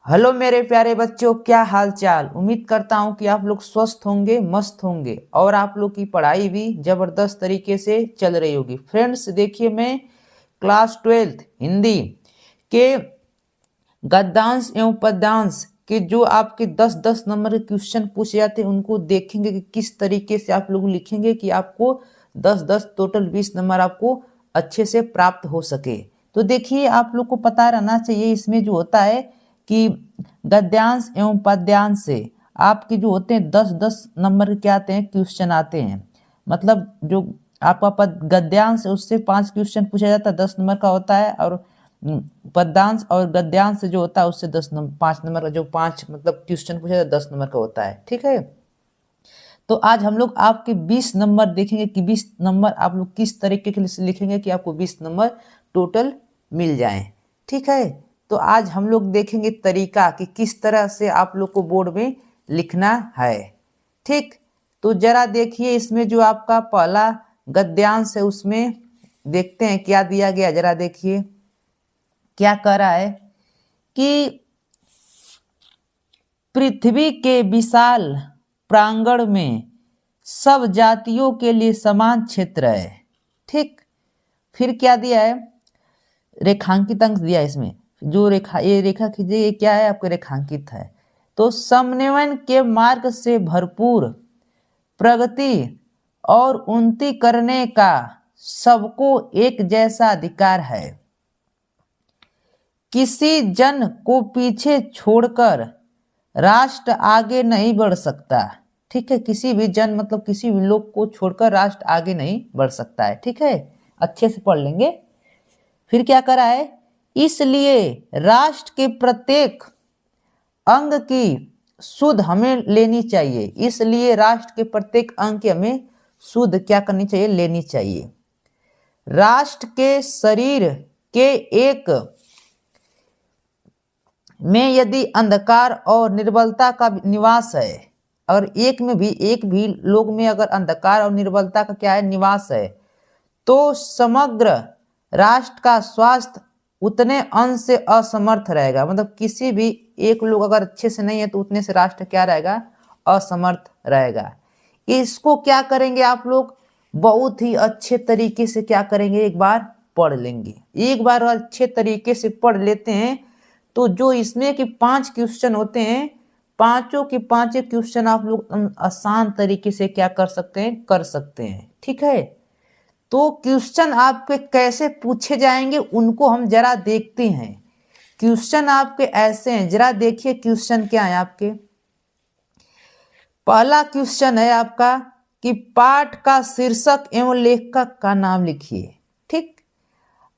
Hello मेरे प्यारे बच्चों, क्या हाल चाल। उम्मीद करता हूँ कि आप लोग स्वस्थ होंगे, मस्त होंगे और आप लोग की पढ़ाई भी जबरदस्त तरीके से चल रही होगी। फ्रेंड्स देखिए, मैं क्लास 12th हिंदी के गद्यांश एवं पद्यांश के जो आपके 10-10 नंबर के क्वेश्चन पूछे जाते हैं उनको देखेंगे कि किस तरीके से आप लोग लिखेंगे कि आपको 10-10 टोटल 20 नंबर आपको अच्छे से प्राप्त हो सके। तो देखिए, आप लोग को पता रहना चाहिए इसमें जो होता है कि गद्यांश एवं पद्यांश से आपके जो होते हैं 10-10 नंबर के क्या आते हैं, क्वेश्चन आते हैं। मतलब जो आपका गद्यांश है उससे 5 क्वेश्चन पूछा जाता है, 10 नंबर का होता है। और पद्यांश और गद्यांश से जो होता है उससे 5 नंबर का जो 5 मतलब क्वेश्चन पूछा जाता है 10 नंबर का होता है। ठीक है, तो आज हम लोग आपके 20 नंबर देखेंगे कि 20 नंबर आप लोग किस तरीके से लिखेंगे कि आपको 20 नंबर टोटल मिल जाए। ठीक है, तो आज हम लोग देखेंगे तरीका कि किस तरह से आप लोग को बोर्ड में लिखना है। ठीक, तो जरा देखिए इसमें जो आपका पहला गद्यांश है उसमें देखते हैं क्या दिया गया। जरा देखिए क्या कह रहा है कि पृथ्वी के विशाल प्रांगण में सब जातियों के लिए समान क्षेत्र है। ठीक, फिर क्या दिया है, रेखांकित अंक दिया है। इसमें जो रेखा, ये रेखा खींचिए, ये क्या है आपके रेखांकित है। तो समन्वयन के मार्ग से भरपूर प्रगति और उन्नति करने का सबको एक जैसा अधिकार है। किसी जन को पीछे छोड़कर राष्ट्र आगे नहीं बढ़ सकता। ठीक है, किसी भी जन मतलब किसी भी लोग को छोड़कर राष्ट्र आगे नहीं बढ़ सकता है। ठीक है, अच्छे से पढ़ लेंगे। फिर क्या करा है, इसलिए राष्ट्र के प्रत्येक अंग की सुध हमें लेनी चाहिए। इसलिए राष्ट्र के प्रत्येक अंग की हमें सुध क्या करनी चाहिए, लेनी चाहिए। राष्ट्र के शरीर के एक में यदि अंधकार और निर्बलता का निवास है, और एक भी लोग में अगर अंधकार और निर्बलता का क्या है, निवास है, तो समग्र राष्ट्र का स्वास्थ्य उतने अंश से असमर्थ रहेगा। मतलब किसी भी एक लोग अगर अच्छे से नहीं है तो उतने से राष्ट्र क्या रहेगा, असमर्थ रहेगा। इसको क्या करेंगे आप लोग, बहुत ही अच्छे तरीके से क्या करेंगे, एक बार पढ़ लेंगे। एक बार अच्छे तरीके से पढ़ लेते हैं तो जो इसमें कि 5 क्वेश्चन होते हैं, पांचों के पांचों क्वेश्चन आप लोग आसान तरीके से क्या कर सकते हैं, कर सकते हैं। ठीक है, तो क्वेश्चन आपके कैसे पूछे जाएंगे उनको हम जरा देखते हैं। क्वेश्चन आपके ऐसे हैं, जरा देखिए क्वेश्चन क्या है आपके। पहला क्वेश्चन है आपका कि पाठ का शीर्षक एवं लेखक का नाम लिखिए। ठीक,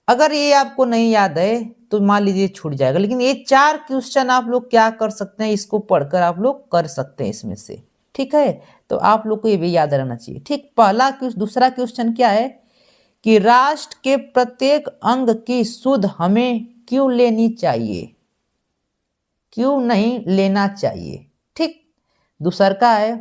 अगर ये आपको नहीं याद है तो मान लीजिए छूट जाएगा, लेकिन ये 4 क्वेश्चन आप लोग क्या कर सकते हैं, इसको पढ़कर आप लोग कर सकते हैं इसमें से। ठीक है, तो आप लोग को ये भी याद रहना चाहिए। ठीक, पहला क्वेश्चन, दूसरा क्वेश्चन क्या है कि राष्ट्र के प्रत्येक अंग की सुध हमें क्यों लेनी चाहिए, क्यों नहीं लेना चाहिए। ठीक, दूसरा का है,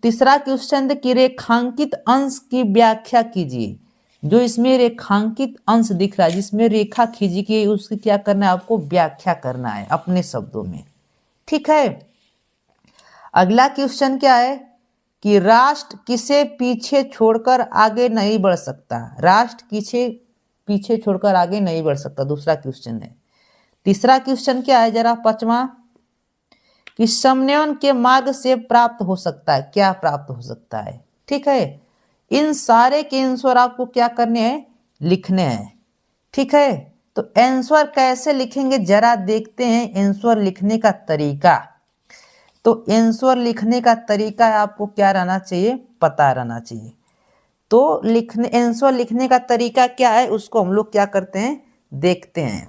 तीसरा क्वेश्चन कि रेखांकित अंश की व्याख्या कीजिए। जो इसमें रेखांकित अंश दिख रहा है, जिसमें रेखा खींची की, उसकी क्या करना है, आपको व्याख्या करना है अपने शब्दों में। ठीक है, अगला क्वेश्चन क्या है कि राष्ट्र किसे पीछे छोड़कर आगे नहीं बढ़ सकता। राष्ट्र किसे पीछे छोड़कर आगे नहीं बढ़ सकता, दूसरा क्वेश्चन है। तीसरा क्वेश्चन क्या है, जरा पांचवा कि समन्वयन के मार्ग से प्राप्त हो सकता है, क्या प्राप्त हो सकता है। ठीक है, इन सारे के आंसर आपको क्या करने हैं, लिखने हैं। ठीक है, तो आंसर कैसे लिखेंगे जरा देखते हैं आंसर लिखने का तरीका। तो आंसर लिखने का तरीका आपको क्या रहना चाहिए, पता रहना चाहिए। तो आंसर लिखने का तरीका क्या है उसको हम लोग क्या करते हैं, देखते हैं।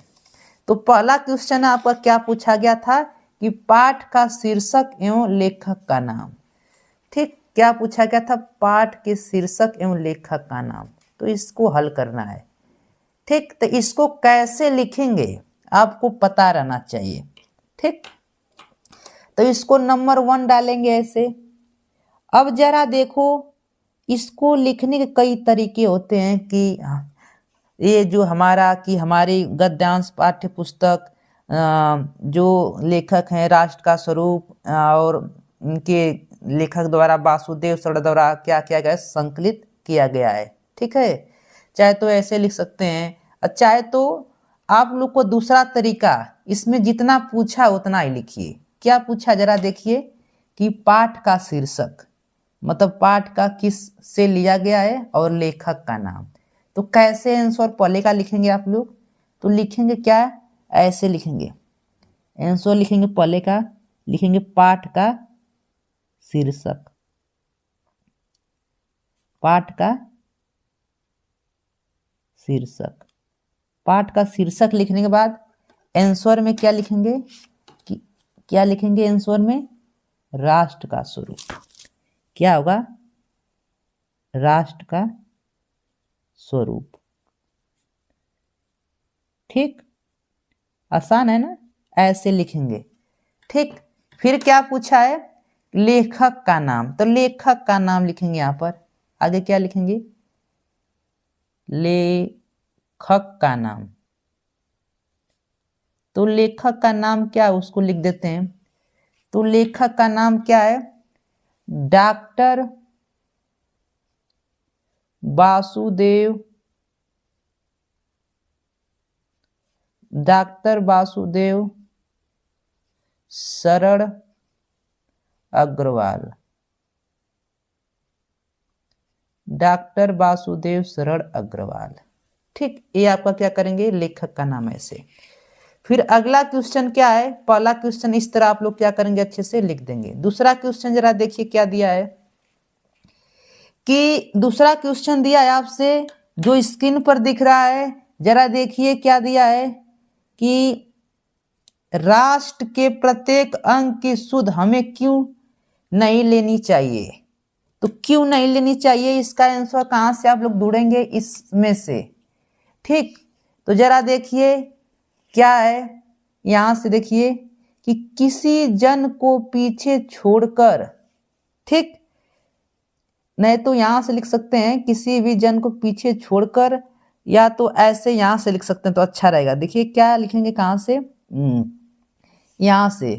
तो पहला क्वेश्चन आपका क्या पूछा गया था कि पाठ का शीर्षक एवं लेखक का नाम। ठीक, क्या पूछा गया था, पाठ के शीर्षक एवं लेखक का नाम। तो इसको हल करना है। ठीक, तो इसको कैसे लिखेंगे आपको पता रहना चाहिए। ठीक, तो इसको नंबर 1 डालेंगे ऐसे। अब जरा देखो, इसको लिखने के कई तरीके होते हैं कि ये जो हमारा कि हमारी गद्यांश पाठ्य पुस्तक जो लेखक हैं राष्ट्र का स्वरूप और उनके लेखक द्वारा वासुदेव सरड़ द्वारा क्या किया गया है, संकलित किया गया है। ठीक है, चाहे तो ऐसे लिख सकते हैं और चाहे तो आप लोग को दूसरा तरीका, इसमें जितना पूछा उतना ही लिखिए। क्या पूछा जरा देखिए कि पाठ का शीर्षक, मतलब पाठ का किस से लिया गया है और लेखक का नाम। तो कैसे आंसर पहले का लिखेंगे आप लोग, तो लिखेंगे क्या, ऐसे लिखेंगे आंसर, लिखेंगे पहले का, लिखेंगे पाठ का शीर्षक, पाठ का शीर्षक। पाठ का शीर्षक लिखने के बाद आंसर में क्या लिखेंगे कि क्या लिखेंगे आंसर में, राष्ट्र का स्वरूप। क्या होगा, राष्ट्र का स्वरूप। ठीक, आसान है ना, ऐसे लिखेंगे। ठीक, फिर क्या पूछा है, लेखक का नाम, तो लेखक का नाम लिखेंगे यहां पर। आगे क्या लिखेंगे, लेखक का नाम। तो लेखक का नाम क्या है उसको लिख देते हैं। तो लेखक का नाम क्या है, डॉक्टर वासुदेव, डॉक्टर वासुदेव सरड़ अग्रवाल, डॉक्टर वासुदेव सरड़ अग्रवाल। ठीक, ये आपका क्या करेंगे, लेखक का नाम ऐसे। फिर अगला क्वेश्चन क्या है, पहला क्वेश्चन इस तरह आप लोग क्या करेंगे, अच्छे से लिख देंगे। दूसरा क्वेश्चन जरा देखिए क्या दिया है, कि दूसरा क्वेश्चन दिया है आपसे जो स्क्रीन पर दिख रहा है, जरा देखिए क्या दिया है कि राष्ट्र के प्रत्येक अंग की सुध हमें क्यों नहीं लेनी चाहिए। तो क्यों नहीं लेनी चाहिए, इसका आंसर कहां से आप लोग ढूंढेंगे, इसमें से। ठीक, तो जरा देखिए क्या है, यहां से देखिए कि किसी जन को पीछे छोड़कर, ठीक, नहीं तो यहां से लिख सकते हैं किसी भी जन को पीछे छोड़कर, या तो ऐसे यहां से लिख सकते हैं तो अच्छा रहेगा। देखिए क्या लिखेंगे, कहां से, यहां से,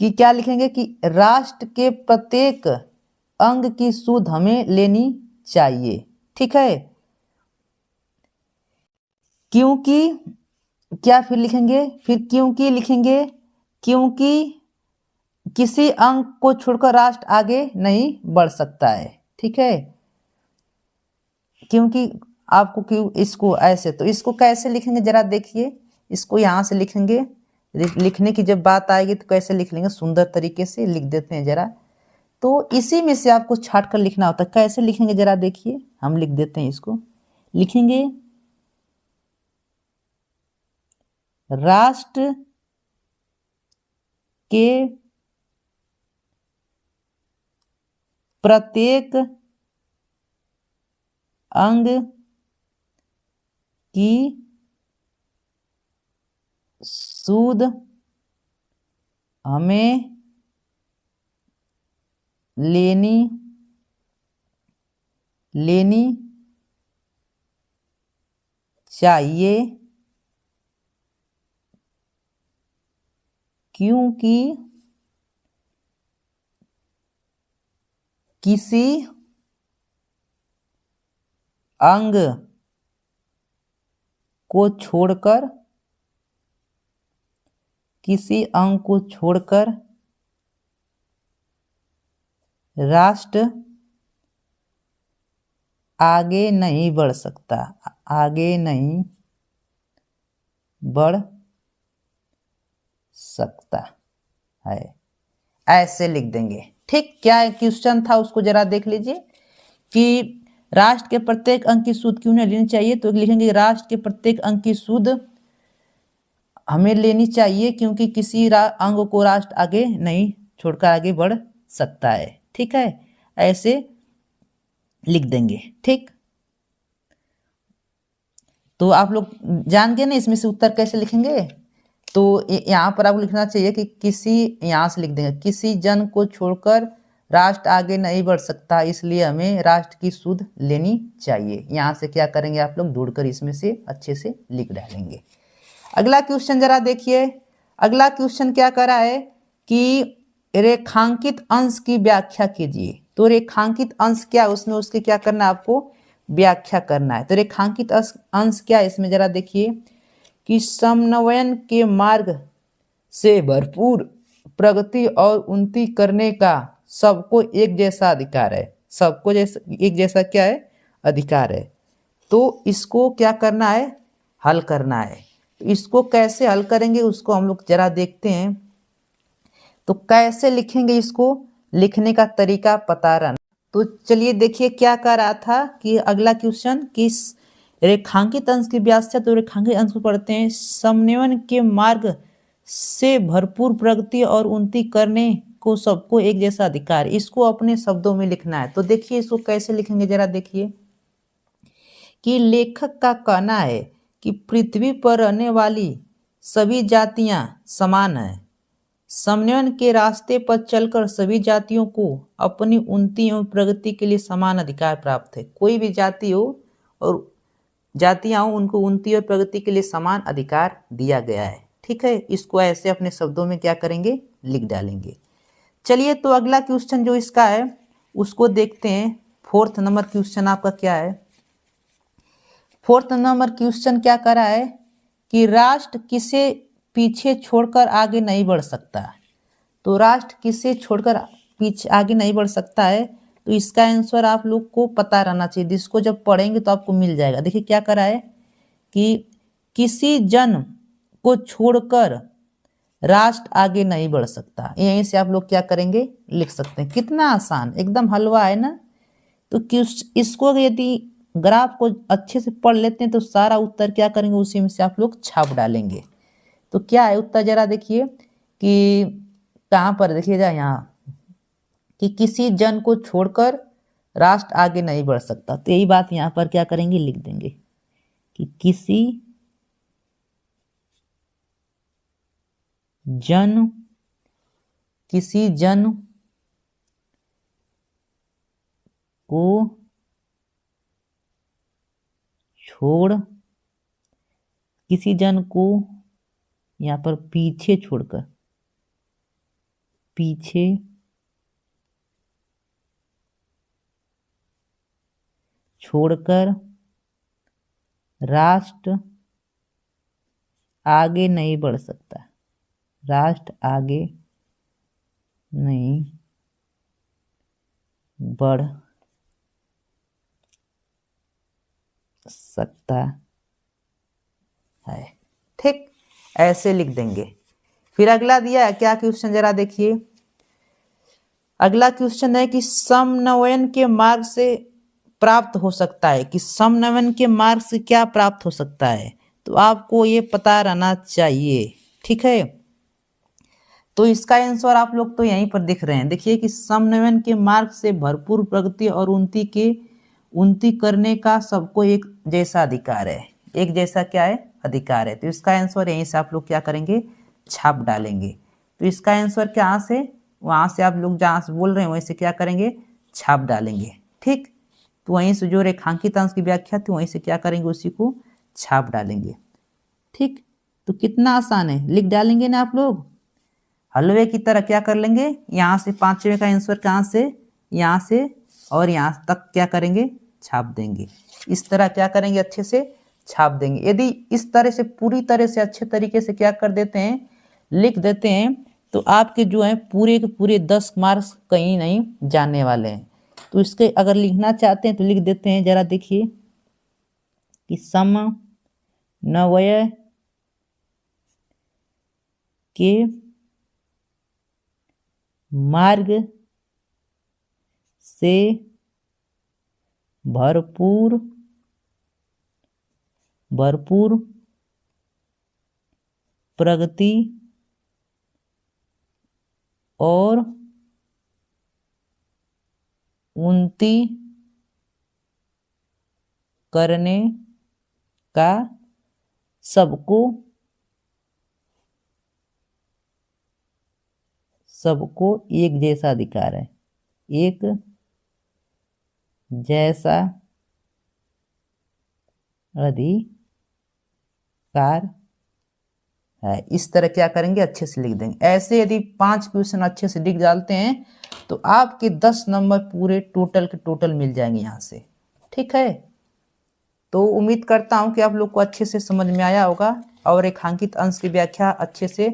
कि क्या लिखेंगे कि राष्ट्र के प्रत्येक अंग की सुध हमें लेनी चाहिए। ठीक है, क्योंकि क्या फिर लिखेंगे, फिर क्योंकि लिखेंगे, क्योंकि किसी अंग को छोड़कर राष्ट्र आगे नहीं बढ़ सकता है। ठीक है, क्योंकि आपको क्यों, इसको ऐसे, तो इसको कैसे लिखेंगे जरा देखिए, इसको यहां से लिखेंगे। लिखने की जब बात आएगी तो कैसे लिख लेंगे, सुंदर तरीके से लिख देते हैं जरा। तो इसी में से आपको छाट कर लिखना होता है, कैसे लिखेंगे जरा देखिए, हम लिख देते हैं इसको। लिखेंगे राष्ट्र के प्रत्येक अंग की सुध हमें लेनी चाहिए, क्योंकि किसी अंग को छोड़कर, किसी अंग को छोड़कर राष्ट्र आगे नहीं बढ़ सकता, आगे नहीं बढ़ सकता है, ऐसे लिख देंगे। ठीक, क्या क्वेश्चन था उसको जरा देख लीजिए कि राष्ट्र के प्रत्येक अंग की सुध क्यों नहीं लेनी चाहिए। तो लिखेंगे राष्ट्र के प्रत्येक अंग की सुध हमें लेनी चाहिए क्योंकि किसी अंग को राष्ट्र आगे नहीं छोड़कर आगे बढ़ सकता है। ठीक है, ऐसे लिख देंगे। ठीक, तो आप लोग जान गए ना इसमें से उत्तर कैसे लिखेंगे। तो यहाँ पर आपको लिखना चाहिए कि किसी, यहाँ से लिख देंगे किसी जन को छोड़कर राष्ट्र आगे नहीं बढ़ सकता, इसलिए हमें राष्ट्र की सुध लेनी चाहिए। यहाँ से क्या करेंगे आप लोग, ढूंढकर इसमें से अच्छे से लिख डालेंगे। अगला क्वेश्चन जरा देखिए, अगला क्वेश्चन क्या करा है कि रेखांकित अंश की व्याख्या कीजिए। तो रेखांकित अंश क्या, उसमें उसके क्या करना है, आपको व्याख्या करना है। तो रेखांकित अंश क्या है इसमें जरा देखिए कि समन्वयन के मार्ग से भरपूर प्रगति और उन्नति करने का सबको एक जैसा अधिकार है। सबको जैसा एक जैसा क्या है, अधिकार है। तो इसको क्या करना है, हल करना है। तो इसको कैसे हल करेंगे उसको हम लोग जरा देखते हैं। तो कैसे लिखेंगे, इसको लिखने का तरीका पता रहना। तो चलिए देखिए क्या कह रहा था कि अगला क्वेश्चन कि रेखांकित अंश की व्याख्या। तो रेखांकित अंश को पढ़ते हैं, समन्वयन के मार्ग से भरपूर प्रगति और उन्नति करने को सबको एक जैसा अधिकार। इसको अपने शब्दों में लिखना है। तो देखिए इसको कैसे लिखेंगे जरा देखिए कि लेखक का कहना है कि पृथ्वी पर रहने वाली सभी जातियां समान हैं। समन्वयन के रास्ते पर चलकर सभी जातियों को अपनी उन्नति एवं प्रगति के लिए समान अधिकार प्राप्त है। कोई भी जाति हो और जातियां हो, उनको उन्नति और प्रगति के लिए समान अधिकार दिया गया है। ठीक है, इसको ऐसे अपने शब्दों में क्या करेंगे, लिख डालेंगे। चलिए तो अगला क्वेश्चन जो इसका है उसको देखते हैं। 4th नंबर क्वेश्चन आपका क्या है। 4th नंबर क्वेश्चन क्या करा है कि राष्ट्र किसे पीछे छोड़कर आगे नहीं बढ़ सकता। तो राष्ट्र किसे छोड़कर पीछे आगे नहीं बढ़ सकता है, तो इसका आंसर आप लोग को पता रहना चाहिए। जिसको जब पढ़ेंगे तो आपको मिल जाएगा। देखिए क्या करा है कि किसी जन को छोड़कर राष्ट्र आगे नहीं बढ़ सकता। यहीं से आप लोग क्या करेंगे, लिख सकते हैं। कितना आसान, एकदम हलवा है ना। तो इसको यदि ग्राफ को अच्छे से पढ़ लेते हैं तो सारा उत्तर क्या करेंगे, उसी में से आप लोग छाप डालेंगे। तो क्या है उत्तर जरा देखिए कि कहाँ पर देखिएगा, यहाँ कि किसी जन को छोड़कर राष्ट्र आगे नहीं बढ़ सकता। तो यही बात यहाँ पर क्या करेंगे, लिख देंगे कि किसी जन को छोड़, किसी जन को यहाँ पर पीछे छोड़कर राष्ट्र आगे नहीं बढ़ सकता। राष्ट्र आगे नहीं बढ़ सकता है। ठीक, ऐसे लिख देंगे। फिर अगला दिया है क्या क्वेश्चन जरा देखिए। अगला क्वेश्चन है कि समन्वयन के मार्ग से प्राप्त हो सकता है, कि समन्वयन के मार्ग से क्या प्राप्त हो सकता है। तो आपको ये पता रहना चाहिए। ठीक है, तो इसका आंसर आप लोग तो यहीं पर दिख रहे हैं। देखिए कि समन्वयन के मार्ग से भरपूर प्रगति और उन्नति करने का सबको एक जैसा अधिकार है। एक जैसा क्या है, अधिकार है। तो इसका आंसर यहीं से आप लोग क्या करेंगे, छाप डालेंगे। तो इसका आंसर क्या से, वहां से आप लोग जहां से बोल रहे हैं वहीं से क्या करेंगे, छाप डालेंगे। ठीक, तो वहीं से जो रेखांकित अंश की व्याख्या थी वहीं से क्या करेंगे, उसी को छाप डालेंगे। ठीक, तो कितना आसान है, लिख डालेंगे ना आप लोग। हलवे की तरह क्या कर लेंगे, यहाँ से 5वें का आंसर कहाँ से, यहाँ से और यहाँ तक क्या करेंगे, छाप देंगे। इस तरह क्या करेंगे, अच्छे से छाप देंगे। यदि इस तरह से पूरी तरह से अच्छे तरीके से क्या कर देते हैं, लिख देते हैं, तो आपके जो है पूरे के पूरे 10 मार्क्स कहीं नहीं जाने वाले हैं। तो इसके अगर लिखना चाहते हैं तो लिख देते हैं। जरा देखिए कि समन्वय के मार्ग से भरपूर प्रगति और उन्नति करने का सबको एक जैसा अधिकार है। एक जैसा अधिकार है। इस तरह क्या करेंगे, अच्छे से लिख देंगे। ऐसे यदि 5 क्वेश्चन अच्छे से लिख डालते हैं तो आपके 10 नंबर पूरे टोटल के टोटल मिल जाएंगे यहाँ से। ठीक है, तो उम्मीद करता हूँ कि आप लोग को अच्छे से समझ में आया होगा और रेखांकित अंश की व्याख्या अच्छे से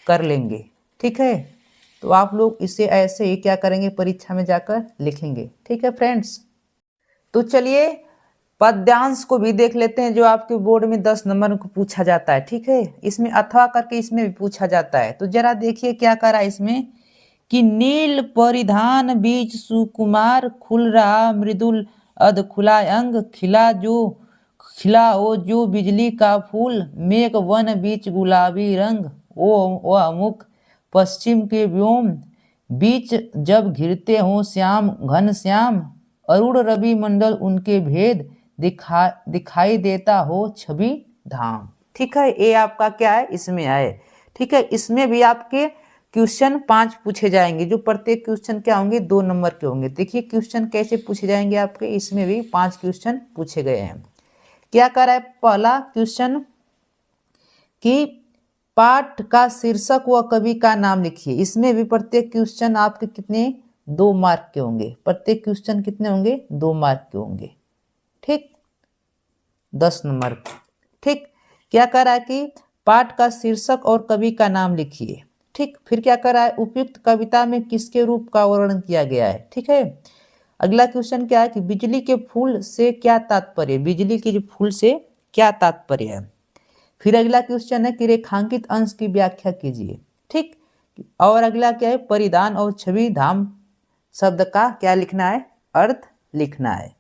कर लेंगे। ठीक है, तो आप लोग इसे ऐसे ही क्या करेंगे, परीक्षा में जाकर लिखेंगे। ठीक है फ्रेंड्स, तो चलिए पद्यांश को भी देख लेते हैं, जो आपके बोर्ड में 10 नंबर को पूछा जाता है। ठीक है, इसमें अथवा करके इसमें भी पूछा जाता है। तो जरा देखिए क्या करा इसमें कि नील परिधान बीच सुकुमार, खुल रहा मृदुल अध खुला अंग, खिला हो जो बिजली का फूल, मेघ वन बीच गुलाबी रंग, ओ अमुक पश्चिम के व्योम, बीच जब घिरते हो श्याम घन श्याम, अरुण रवि मंडल उनके भेद, दिखाई देता हो छवि धाम। ठीक है, ये आपका क्या है, इसमें आए। ठीक है, इसमें भी आपके क्वेश्चन 5 पूछे जाएंगे, जो प्रत्येक क्वेश्चन क्या होंगे, 2 नंबर के होंगे। देखिए क्वेश्चन कैसे पूछे जाएंगे आपके, इसमें भी 5 क्वेश्चन पूछे गए हैं। क्या कर रहा है, पहला क्वेश्चन कि पाठ का शीर्षक व कवि का नाम लिखिए। इसमें भी प्रत्येक क्वेश्चन आपके कितने, 2 मार्क के होंगे। प्रत्येक क्वेश्चन कितने होंगे, 2 मार्क के होंगे। ठीक, 10 नंबर। ठीक, क्या कर रहा है कि पाठ का शीर्षक और कवि का नाम लिखिए। ठीक, फिर क्या कर रहा है, उपयुक्त कविता में किसके रूप का वर्णन किया गया है। ठीक है, अगला क्वेश्चन क्या है कि बिजली के फूल से क्या तात्पर्य, बिजली के फूल से क्या तात्पर्य है। फिर अगला क्वेश्चन है कि रेखांकित अंश की व्याख्या कीजिए। ठीक, और अगला क्या है, परिधान और छवि धाम शब्द का क्या लिखना है, अर्थ लिखना है।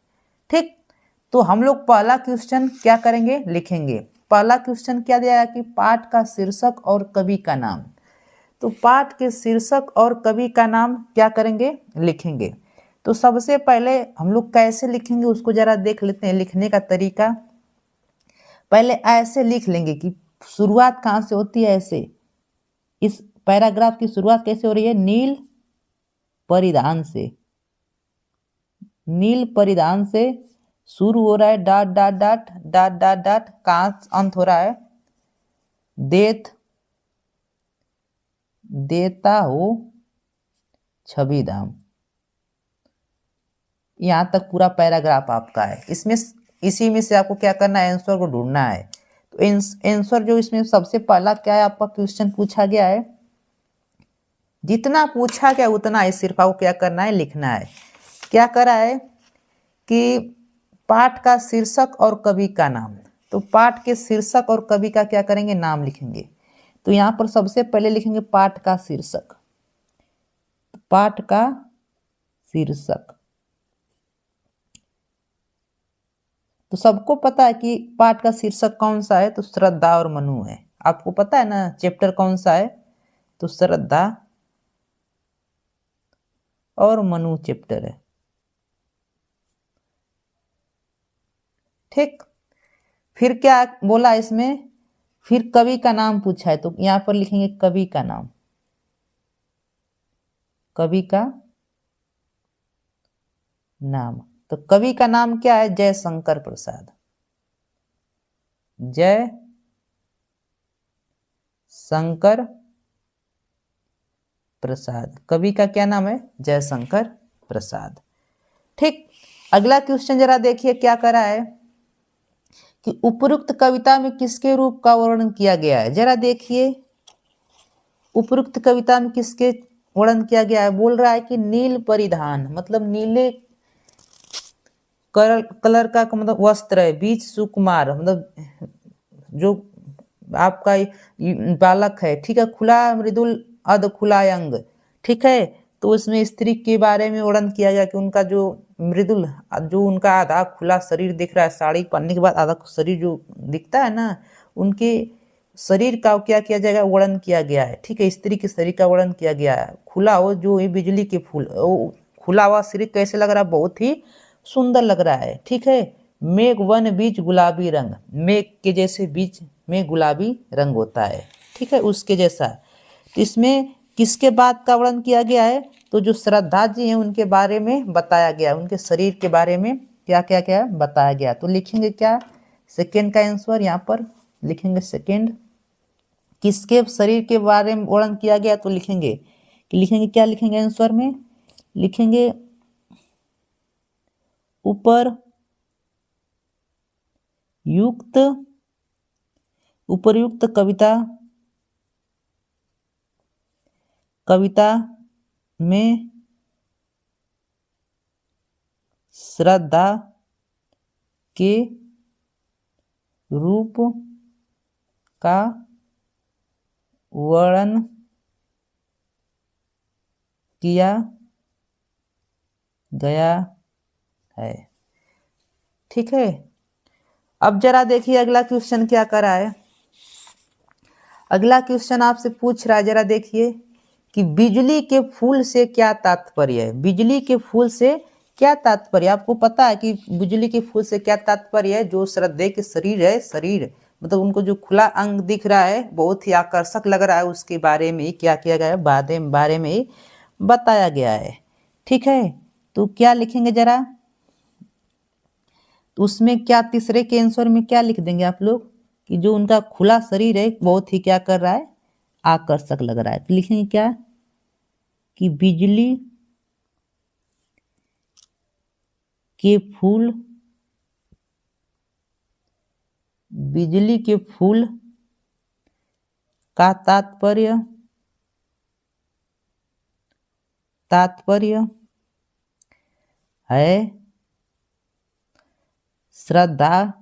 ठीक, तो हम लोग पहला क्वेश्चन क्या करेंगे, लिखेंगे। पहला क्वेश्चन क्या दिया है कि पाठ का शीर्षक और कवि का नाम। तो पाठ के शीर्षक और कवि का नाम क्या करेंगे, लिखेंगे। तो सबसे पहले हम लोग कैसे लिखेंगे उसको जरा देख लेते हैं, लिखने का तरीका। पहले ऐसे लिख लेंगे कि शुरुआत कहाँ से होती है, ऐसे इस पैराग्राफ की शुरुआत कैसे हो रही है, नील परिधान से। नील परिधान से शुरू हो रहा है, dot dot dot dot dot dot, कहाँ अंत हो रहा है, देता हो छवि धाम। यहां तक पूरा पैराग्राफ आपका है। इसमें इसी में से आपको क्या करना है, आंसर को ढूंढना है। तो आंसर जो इसमें सबसे पहला क्या है, आपका क्वेश्चन पूछा गया है, जितना पूछा गया उतना ही सिर्फ आपको क्या करना है, लिखना है। क्या करा है कि पाठ का शीर्षक और कवि का नाम। तो पाठ के शीर्षक और कवि का क्या करेंगे, नाम लिखेंगे। तो यहां पर सबसे पहले लिखेंगे पाठ का शीर्षक। पाठ का शीर्षक, तो सबको पता है कि पाठ का शीर्षक कौन सा है, तो श्रद्धा और मनु है। आपको पता है ना चैप्टर कौन सा है, तो श्रद्धा और मनु चैप्टर है। ठीक, फिर क्या बोला इसमें, फिर कवि का नाम पूछा है, तो यहां पर लिखेंगे कवि का नाम। कवि का नाम, तो कवि का नाम क्या है, जयशंकर प्रसाद। जय शंकर प्रसाद, कवि का क्या नाम है, जयशंकर प्रसाद। ठीक, अगला क्वेश्चन जरा देखिए क्या करा है कि उपरोक्त कविता में किसके रूप का वर्णन किया गया है। जरा देखिए उपरोक्त कविता में किसके वर्णन किया गया है। बोल रहा है कि नील परिधान, मतलब नीले कलर का मतलब वस्त्र है, बीच सुकुमार मतलब जो आपका बालक है। ठीक है, खुला मृदुल अध खुला अंग। ठीक है, तो उसमें स्त्री के बारे में वर्णन किया गया कि उनका जो मृदुल, जो उनका आधा खुला शरीर दिख रहा है, साड़ी पहनने के बाद आधा शरीर जो दिखता है ना, उनके शरीर का क्या किया जाएगा, वर्णन किया गया है। ठीक है, स्त्री के शरीर का वर्णन किया गया है। खुला हो जो ये बिजली के फूल, खुला हुआ शरीर कैसे लग रहा है, बहुत ही सुंदर लग रहा है। ठीक है, मेघ वन बीच गुलाबी रंग, मेघ के जैसे बीच में गुलाबी रंग होता है। ठीक है, उसके जैसा। तो इसमें किसके बाद का वर्णन किया गया है, तो जो श्रद्धा जी हैं उनके बारे में बताया गया, उनके शरीर के बारे में क्या क्या क्या बताया गया। तो लिखेंगे क्या, सेकेंड का आंसर यहाँ पर लिखेंगे सेकेंड। किसके शरीर के बारे में वर्णन किया गया, तो लिखेंगे क्या लिखेंगे आंसर में, लिखेंगे उपरयुक्त कविता में श्रद्धा के रूप का वर्णन किया गया है। ठीक है, अब जरा देखिए अगला क्वेश्चन क्या कर रहा है। अगला क्वेश्चन आपसे पूछ रहा है, जरा देखिए कि बिजली के फूल से क्या तात्पर्य है। बिजली के फूल से क्या तात्पर्य, आपको पता है कि बिजली के फूल से क्या तात्पर्य है। जो श्रद्धे के शरीर है, शरीर मतलब उनको जो खुला अंग दिख रहा है, बहुत ही आकर्षक लग रहा है, उसके बारे में क्या किया गया है, बारे में ही बताया गया है। ठीक है, तो क्या लिखेंगे जरा, तो उसमें क्या तीसरे के आंसर में क्या लिख देंगे आप लोग कि जो उनका खुला शरीर है बहुत ही क्या कर रहा है, आकर्षक लग रहा है। तो लिखेंगे क्या कि बिजली के फूल का तात्पर्य है श्रद्धा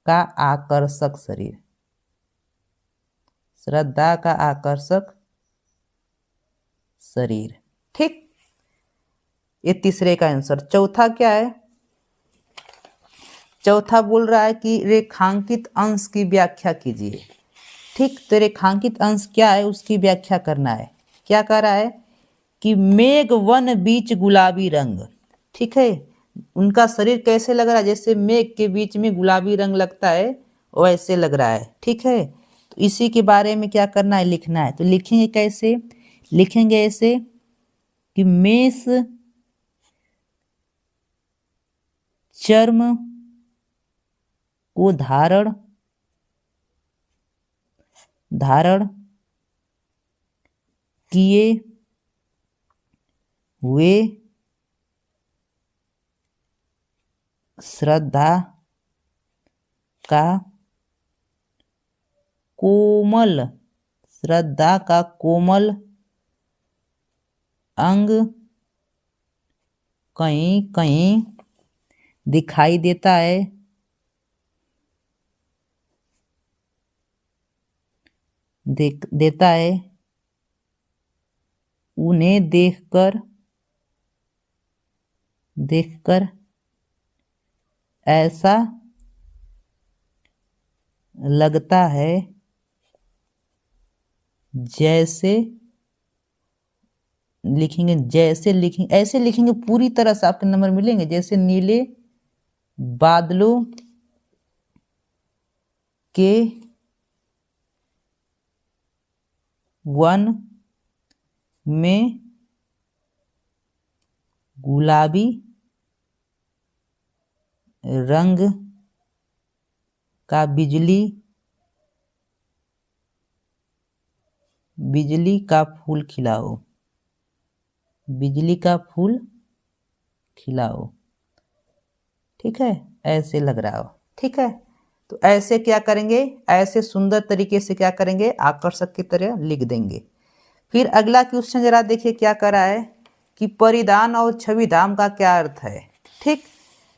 का आकर्षक शरीर, श्रद्धा का आकर्षक शरीर। ठीक, ये तीसरे का आंसर। चौथा क्या है, चौथा बोल रहा है कि रेखांकित अंश की व्याख्या कीजिए। ठीक, तो रेखांकित अंश क्या है उसकी व्याख्या करना है। क्या कह रहा है कि मेघ वन बीच गुलाबी रंग। ठीक है, उनका शरीर कैसे लग रहा है, जैसे मेघ के बीच में गुलाबी रंग लगता है वैसे लग रहा है। ठीक है, तो इसी के बारे में क्या करना है, लिखना है। तो लिखेंगे कैसे, लिखेंगे ऐसे कि मेष चर्म को धारण किए हुए श्रद्धा का कोमल अंग कहीं कहीं दिखाई देता है, उन्हें देखकर ऐसा लगता है जैसे, ऐसे लिखेंगे पूरी तरह से आपके नंबर मिलेंगे, जैसे नीले बादलों के वन में गुलाबी रंग का बिजली का फूल खिलाओ, बिजली का फूल खिलाओ। ठीक है, ऐसे लग रहा हो। ठीक है, तो ऐसे क्या करेंगे, ऐसे सुंदर तरीके से क्या करेंगे, आकर्षक की तरह लिख देंगे। फिर अगला क्वेश्चन जरा देखिए क्या कर रहा है कि परिधान और छविधाम का क्या अर्थ है। ठीक,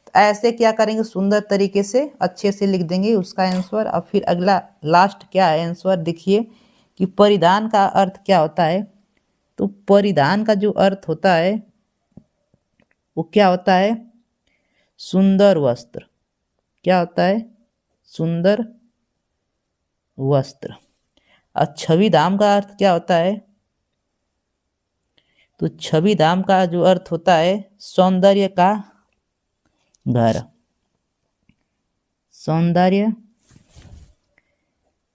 तो ऐसे क्या करेंगे, सुंदर तरीके से अच्छे से लिख देंगे उसका आंसर। और फिर अगला लास्ट क्या है आंसर, देखिए कि परिधान का अर्थ क्या होता है। तो परिधान का जो अर्थ होता है वो क्या होता है, सुंदर वस्त्र। क्या होता है, सुंदर वस्त्र। और छविधाम का अर्थ क्या होता है, तो छविधाम का जो अर्थ होता है सौंदर्य का घर, सौंदर्य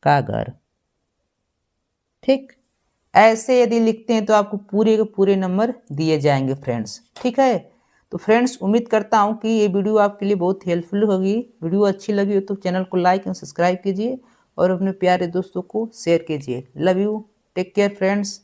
का घर। ठीक, ऐसे यदि लिखते हैं तो आपको पूरे के पूरे नंबर दिए जाएंगे फ्रेंड्स। ठीक है, तो फ्रेंड्स उम्मीद करता हूँ कि ये वीडियो आपके लिए बहुत हेल्पफुल होगी। वीडियो अच्छी लगी हो तो चैनल को लाइक एंड सब्सक्राइब कीजिए और अपने प्यारे दोस्तों को शेयर कीजिए। Love you, take care friends.